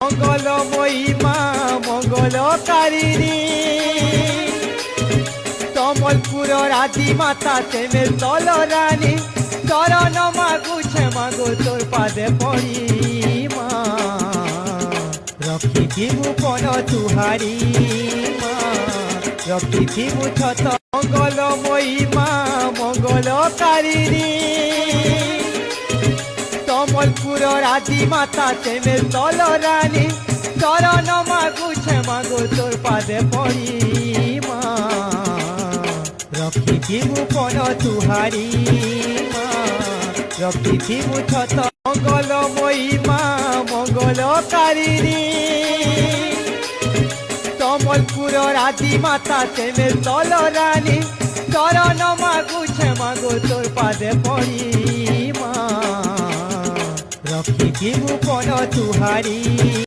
মঙ্গলময়ী মা মঙ্গলকারিণী তমলপুরর আদি মাতা তেমের তল রানী চরণ মাগুছে মাগো তোর পাদে পড়ি মা রক্ষিথিবু পন তুহারি মা রক্ষিথিবু ছত মঙ্গলময়ী মা মঙ্গলকারিণী তমলপুরর আদি মাতা তেমের তল রানী চরণ মাগুছে মাগো তোর পাদে পড়ি মা রক্ষিথিবু পন তুহারি মা রক্ষিথিবু ছত মঙ্গলময়ী মা মঙ্গলকারিণী তমলপুরর আদি মাতা তেমের তল রানী চরণ মাগুছে মাগো তোর পাদে পড়ি মা রক্ষিথিবু পন তুহারি।